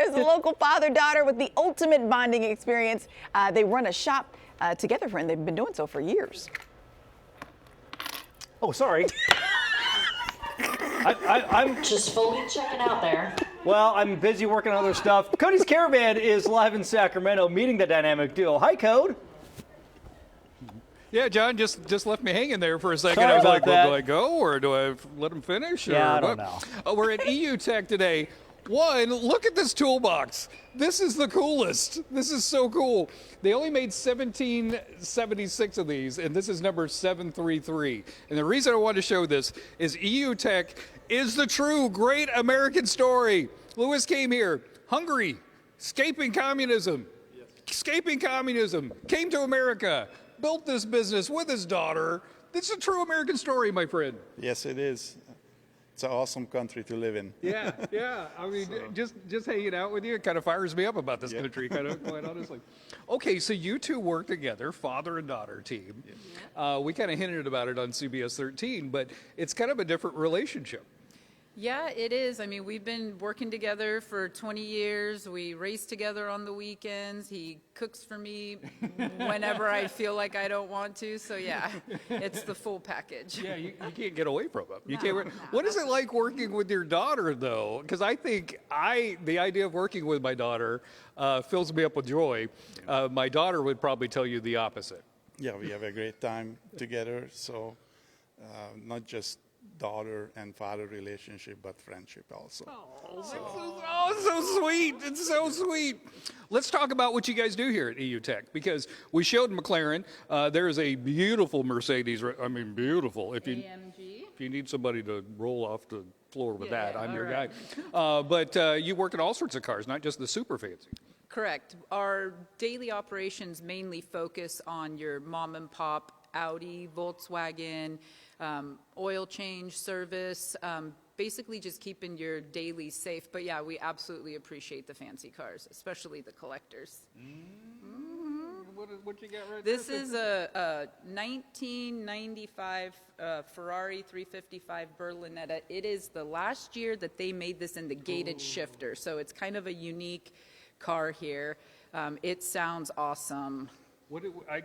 Here's a local father-daughter with the ultimate bonding experience. They run a shop together, and they've been doing so for years. Oh, sorry. I'm just fully checking out there. Well, I'm busy working on other stuff. Cody's Caravan is live in Sacramento, meeting the dynamic duo. Hi, Code. Yeah, John just left me hanging there for a second. Sorry I was about like, that. well, do I go or do I let him finish? Yeah, or I don't what? know. We're at EU Tech today. One, look at this toolbox. This is the coolest. This is so cool. They only made 1776 of these, and this is number 733. And the reason I wanted to show this is EU Tech is the true great American story. Lewis came here, hungry, escaping communism, came to America, built this business with his daughter. This is a true American story, my friend. Yes, it is. It's an awesome country to live in. Yeah. I mean, just hanging out with you, it kind of fires me up about this country, kind of, quite honestly. Okay, so you two work together, father and daughter team. Yeah. We kind of hinted about it on CBS 13, but it's kind of a different relationship. Yeah, it is. I mean, we've been working together for 20 years. We race together on the weekends. He cooks for me whenever I feel like I don't want to. So, yeah, it's the full package. Yeah, you can't get away from him. What is it like working with your daughter, though? Because I think the idea of working with my daughter fills me up with joy. My daughter would probably tell you the opposite. Yeah, we have a great time together. So not just daughter and father relationship, but friendship also. So sweet. It's so sweet. Let's talk about what you guys do here at EU Tech, because we showed McLaren. There is a beautiful Mercedes. I mean, beautiful. If you need somebody to roll off the floor with I'm your guy. But you work in all sorts of cars, not just the super fancy. Correct. Our daily operations mainly focus on your mom and pop Audi, Volkswagen, oil change service, basically just keeping your daily safe. But yeah, we absolutely appreciate the fancy cars, especially the collectors. What you got right This there? is a 1995 Ferrari 355 Berlinetta. It is the last year that they made this in the gated shifter, so it's kind of a unique car here. It sounds awesome. I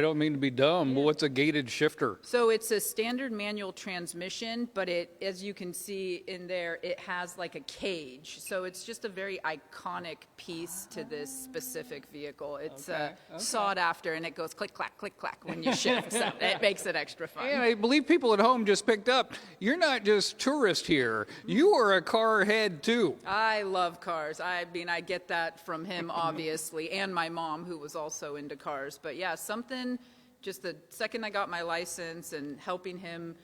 don't mean to be dumb, but what's a gated shifter? So it's a standard manual transmission, but as you can see in there, it has like a cage. So it's just a very iconic piece to this specific vehicle. It's sought after, and it goes click, clack, when you shift. So it makes it extra fun. And I believe people at home just picked up, you're not just tourist here. You are a car head, too. I love cars. I mean, I get that from him, obviously, and my mom, who was also into cars. But yeah, something, just the second I got my license and helping him,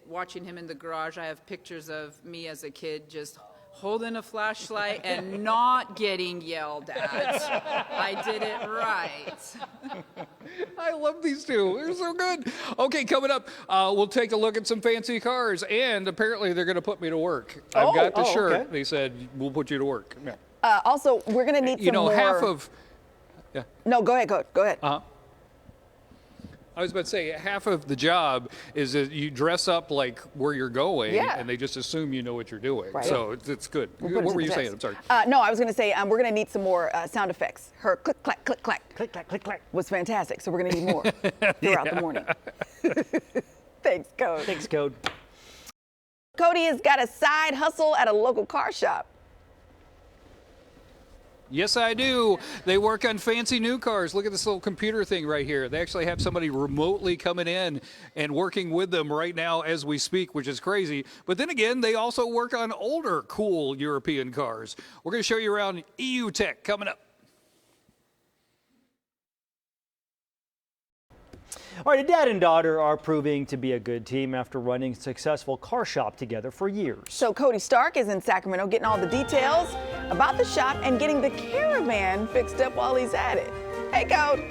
watching him in the garage, I have pictures of me as a kid just holding a flashlight and not getting yelled at. I did it right. I love these two. They're so good. Okay, coming up, we'll take a look at some fancy cars, and apparently they're going to put me to work. I've got the shirt. Okay. They said, we'll put you to work. Yeah. Also, we're going to need some more. Half of... Yeah. No, go ahead. Go ahead. I was about to say, half of the job is that you dress up like where you're going, and they just assume you know what you're doing. Right. So it's good. What were you saying? I'm sorry. No, I was going to say we're going to need some more sound effects. Her click, clack, click, clack. Click, clack, click, clack was fantastic. So we're going to need more throughout the morning. Thanks, Code. Thanks, Code. Cody has got a side hustle at a local car shop. Yes, I do. They work on fancy new cars. Look at this little computer thing right here. They actually have somebody remotely coming in and working with them right now as we speak, which is crazy. But then again, they also work on older, cool European cars. We're going to show you around EU Tech coming up. All right, a dad and daughter are proving to be a good team after running a successful car shop together for years. So Cody Stark is in Sacramento getting all the details about the shop and getting the Caravan fixed up while he's at it. Hey, Cody.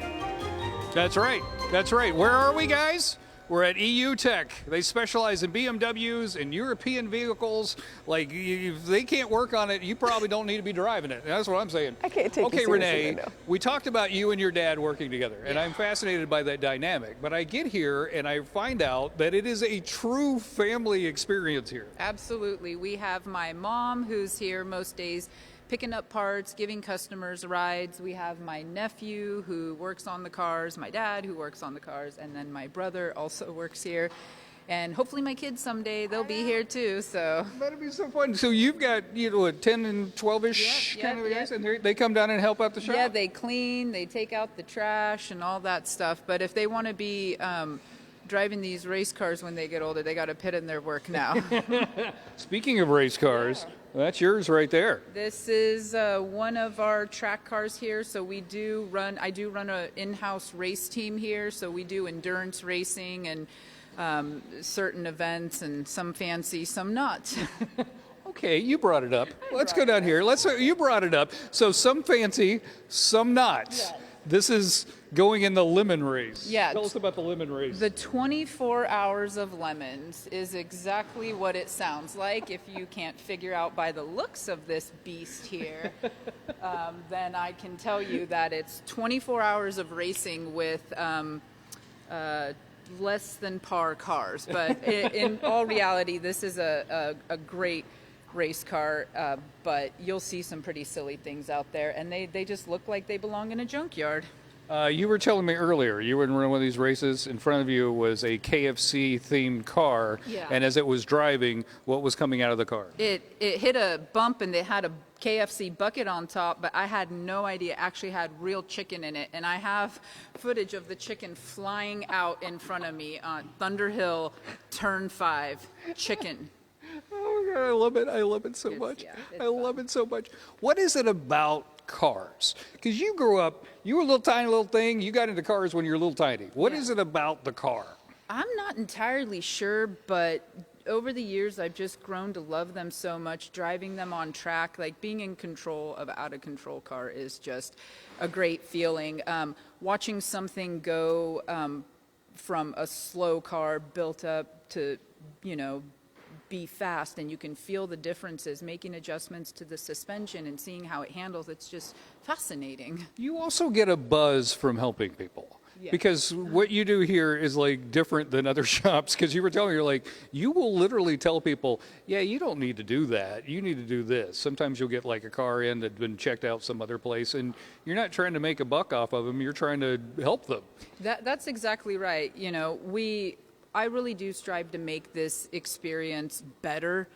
That's right. Where are we, guys? We're at EU Tech. They specialize in BMWs and European vehicles. Like, if they can't work on it, you probably don't need to be driving it. That's what I'm saying. I can't take you seriously. Okay, Renee, we talked about you and your dad working together, and I'm fascinated by that dynamic. But I get here, and I find out that it is a true family experience here. Absolutely. We have my mom, who's here most days, picking up parts, giving customers rides. We have my nephew who works on the cars, my dad who works on the cars, and then my brother also works here. And hopefully my kids someday, they'll be here too, so. That'd be so fun. So you've got, a 10 and 12-ish Yep, kind of yep, guys, and they come down and help out the shop? Yeah, they clean, they take out the trash and all that stuff. But if they want to be driving these race cars when they get older, they got to put in their work now. Speaking of race cars, that's yours right there. This is one of our track cars here. So I do run an in-house race team here. So we do endurance racing and certain events, and some fancy, some not. Okay, you brought it up. Let's go down here. You brought it up. So some fancy, some not. Yeah. This is going in the lemon race. Yeah. Tell us about the lemon race. The 24 hours of lemons is exactly what it sounds like. If you can't figure out by the looks of this beast here, then I can tell you that it's 24 hours of racing with less than par cars. But in all reality, this is a great race car, but you'll see some pretty silly things out there, and they just look like they belong in a junkyard. You were telling me earlier, you were in one of these races, in front of you was a KFC-themed car, Yeah. and as it was driving, what was coming out of the car? It hit a bump, and it had a KFC bucket on top, but I had no idea it actually had real chicken in it, and I have footage of the chicken flying out in front of me on Thunder Hill, Turn 5, chicken. Oh, God, I love it. I love it so much. I love it so much. What is it about cars? Because you grew up, you were a little tiny little thing. You got into cars when you were a little tiny. What is it about the car? I'm not entirely sure, but over the years, I've just grown to love them so much. Driving them on track, like being in control of an out-of-control car is just a great feeling. Watching something go from a slow car built up to, be fast, and you can feel the differences, making adjustments to the suspension and seeing how it handles. It's just fascinating. You also get a buzz from helping people. Yeah. Because what you do here is like different than other shops. Because you were telling me, you're like, you will literally tell people, yeah, you don't need to do that. You need to do this. Sometimes you'll get like a car in that's been checked out some other place, and you're not trying to make a buck off of them. You're trying to help them. That's exactly right. I really do strive to make this experience better.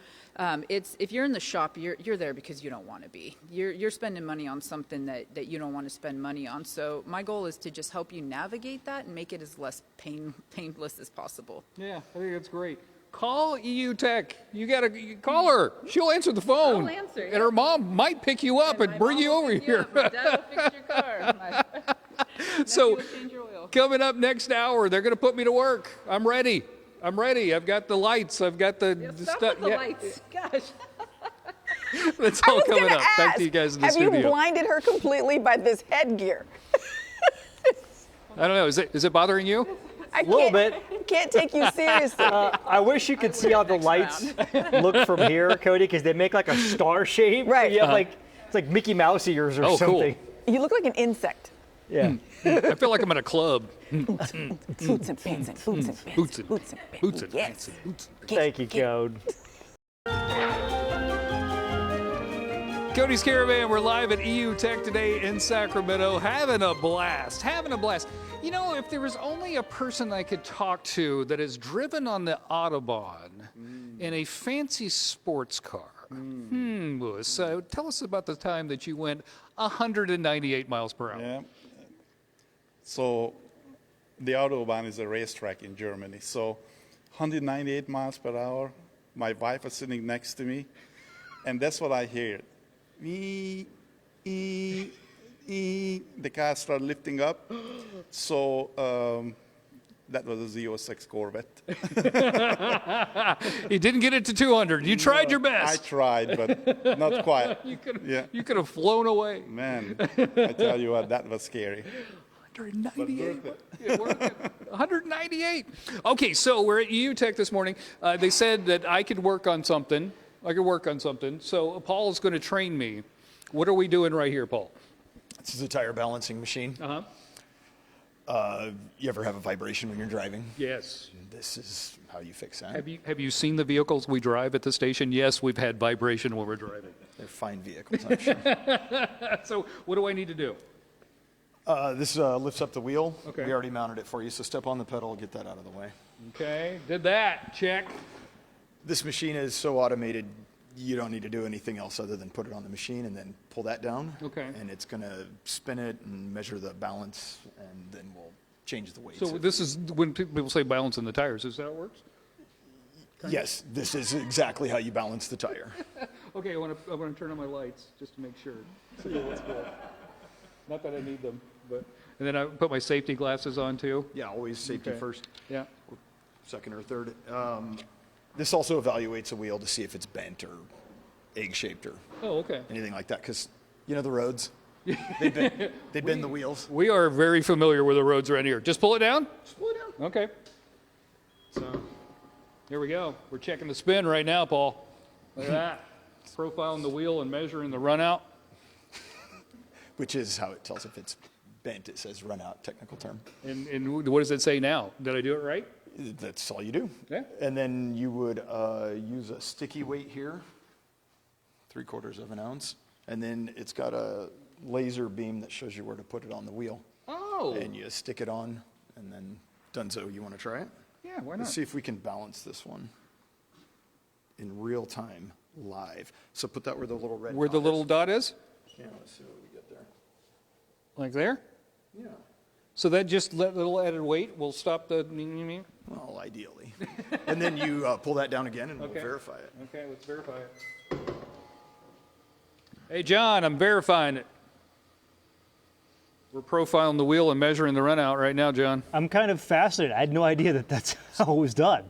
If you're in the shop, you're there because you don't want to be. You're spending money on something that you don't want to spend money on. So my goal is to just help you navigate that and make it as less painless as possible. Yeah, I think that's great. Call EU Tech. You call her. She'll answer the phone. I'll answer, And her mom might pick you up and bring you over here. My dad will fix your car. My So, nephew will change your oil. coming up next hour, they're going to put me to work. I'm ready. I've got the lights. I've got the Stop stuff. with the lights. Gosh. That's I all was coming gonna up. ask, Back to you guys in the have studio. you blinded her completely by this headgear? I don't know. Is it bothering you? I Little can't take you seriously. I wish you could see how the lights look from here, Cody, because they make like a star shape. Right. You have it's like Mickey Mouse ears or Oh, cool. something. You look like an insect. Yeah. I feel like I'm in a club. Boots and pants and boots and pants. Boots and boots and pants. Boots and Yes. pants and boots. Thank you, Code. Cody's Caravan, we're live at EU Tech today in Sacramento, having a blast. If there was only a person I could talk to that has driven on the Autobahn in a fancy sports car. Louis, so tell us about the time that you went 198 miles per hour. Yeah. So the Autobahn is a racetrack in Germany. So 198 miles per hour. My wife was sitting next to me, and that's what I hear. The car started lifting up. So that was a Z06 Corvette. You didn't get it to 200. You tried your I best. tried, but not quite. You could have flown away. Man, I tell you what, that was scary. 198. It worked. 198. Okay, so we're at EU Tech this morning. They said that I could work on something. So Paul is going to train me. What are we doing right here, Paul? This is a tire balancing machine. You ever have a vibration when you're driving? Yes. This is how you fix that. Have you seen the vehicles we drive at the station? Yes, we've had vibration when we're driving. They're fine vehicles, I'm sure. So what do I need to do? This lifts up the wheel. Okay. We already mounted it for you, so step on the pedal, get that out of the way. Okay, did that. Check. This machine is so automated, you don't need to do anything else other than put it on the machine and then pull that down. Okay. And it's going to spin it and measure the balance, and then we'll change the weights. So this is when people say balance in the tires. Is that how it works? Yes, this is exactly how you balance the tire. Okay, I want to turn on my lights just to make sure. See what's good. Not that I need them, but and then I put my safety glasses on too. Yeah, always safety Okay. first, Yeah. second or third. This also evaluates a wheel to see if it's bent or egg-shaped or Oh, okay. anything like that, because you know the roads. They bend the wheels. We are very familiar with the roads around here. Just pull it down. Just pull it down. Okay. So Here we go. We're checking the spin right now, Paul. Look at that. Profiling the wheel and measuring the run out. which is how it tells if it's bent. It says run out, technical term. And what does it say now? Did I do it right? That's all you do. Yeah. And then you would use a sticky weight here, 3/4 of an ounce. And then it's got a laser beam that shows you where to put it on the wheel. Oh. And you stick it on, and then donezo. You want to try it? Yeah, why not? Let's see if we can balance this one in real time, live. So put that where the little red Where the dot little is. dot is? Yeah, let's see what we get there. Like there? Yeah. So that just little added weight will stop the... Well, ideally. And then you pull that down again, and Okay. we'll verify it. Okay, let's verify it. Hey, John, I'm verifying it. We're profiling the wheel and measuring the run out right now, John. I'm kind of fascinated. I had no idea that that's how it was done.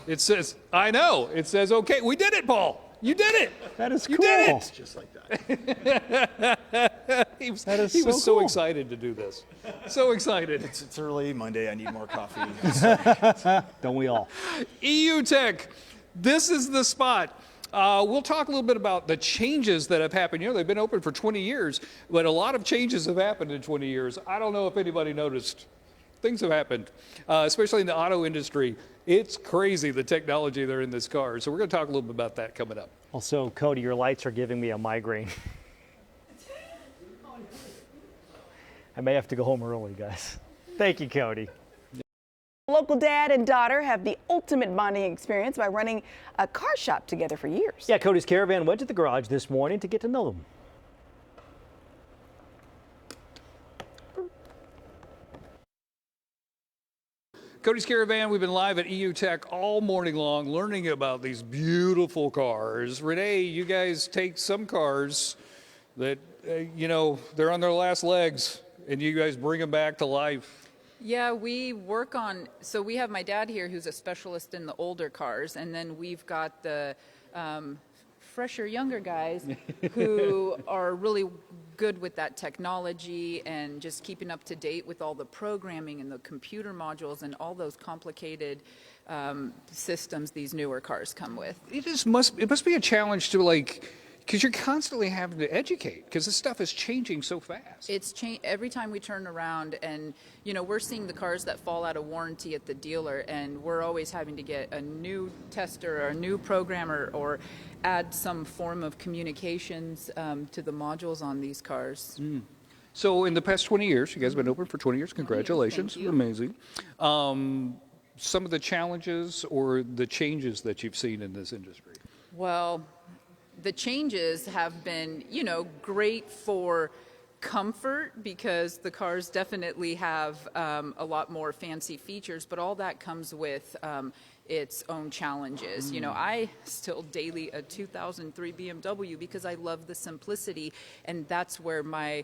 It says, I know. It says, okay, we did it, Paul. You did it. That is You cool. did it. Just like that. He was, That is he so was so cool. excited to do this. So excited. It's early Monday. I need more coffee. Don't we all? EU Tech, this is the spot. We'll talk a little bit about the changes that have happened. You know, they've been open for 20 years, but a lot of changes have happened in 20 years. I don't know if anybody noticed. Things have happened, especially in the auto industry. It's crazy, the technology that are in this car. So we're going to talk a little bit about that coming up. Also, Cody, your lights are giving me a migraine. I may have to go home early, guys. Thank you, Cody. Local dad and daughter have the ultimate bonding experience by running a car shop together for years. Yeah, Cody's Caravan went to the garage this morning to get to know them. Cody's Caravan, we've been live at EU Tech all morning long learning about these beautiful cars. Renee, you guys take some cars that, you know, they're on their last legs, and you guys bring them back to life. Yeah, we work on, so we have my dad here who's a specialist in the older cars, and then we've got the fresher, younger guys who are really good with that technology and just keeping up to date with all the programming and the computer modules and all those complicated systems these newer cars come with. It must be a challenge to, like, because you're constantly having to educate because this stuff is changing so fast. It's every time we turn around, and you know, we're seeing the cars that fall out of warranty at the dealer, and we're always having to get a new tester or a new programmer or add some form of communications to the modules on these cars. So in the past 20 years, you guys have been open for 20 years. Congratulations. Thank you. Amazing. Some of the challenges or the changes that you've seen in this industry. Well, the changes have been, you know, great for comfort because the cars definitely have a lot more fancy features, but all that comes with its own challenges. You know, I still daily a 2003 BMW because I love the simplicity, and that's where my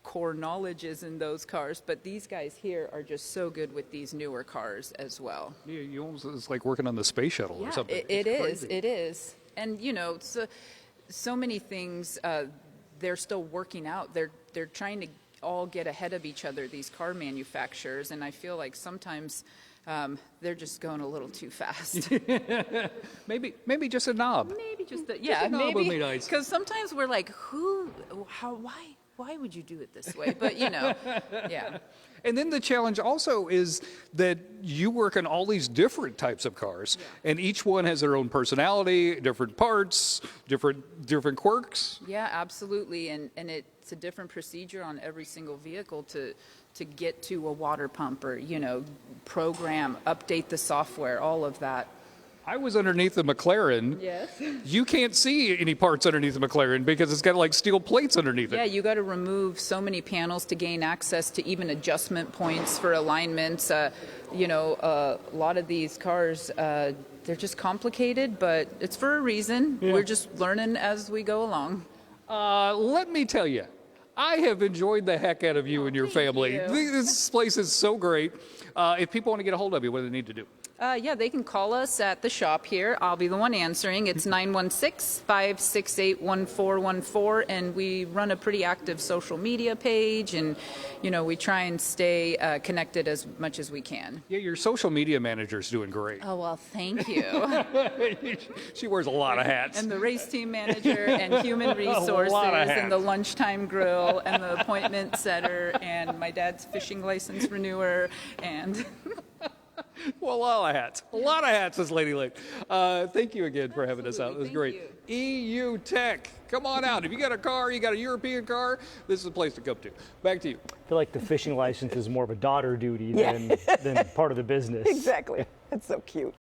core knowledge is in those cars. But these guys here are just so good with these newer cars as well. You almost, it's like working on the space shuttle or something. It It's is. crazy. It is. And you know, so many things they're still working out. They're trying to all get ahead of each other, these car manufacturers, and I feel like sometimes they're just going a little too fast. Maybe just a knob. Maybe just a knob would be maybe nice. because sometimes we're like, why why would you do it this way? But, you know, yeah. And then the challenge also is that you work on all these different types of cars, and each one has their own personality, different parts, different quirks. Yeah, absolutely. And it's a different procedure on every single vehicle to get to a water pump or, you know, program, update the software, all of that. I was underneath the McLaren. Yes. You can't see any parts underneath the McLaren because it's got like steel plates underneath it. Yeah, you got to remove so many panels to gain access to even adjustment points for alignments. You know, a lot of these cars, they're just complicated, but it's for a reason. Yeah. We're just learning as we go along. Let me tell you, I have enjoyed the heck out of you and your family. you. This place is so great. If people want to get a hold of you, what do they need to do? Yeah, they can call us at the shop here. I'll be the one answering. It's 916-568-1414, and we run a pretty active social media page, and, you know, we try and stay connected as much as we can. Yeah, your social media manager's doing great. Oh, well, thank you. She wears a lot of hats. And the race team manager and human resources and the lunchtime grill and the appointment setter and my dad's fishing license renewer and... Well, a lot of hats, this lady Lake. Thank you again for having us out. It was great. EU Tech, come on out. If you got a car, you got a European car, this is a place to come to. Back to you. I feel like the fishing license is more of a daughter duty than part of the business. Exactly. That's so cute.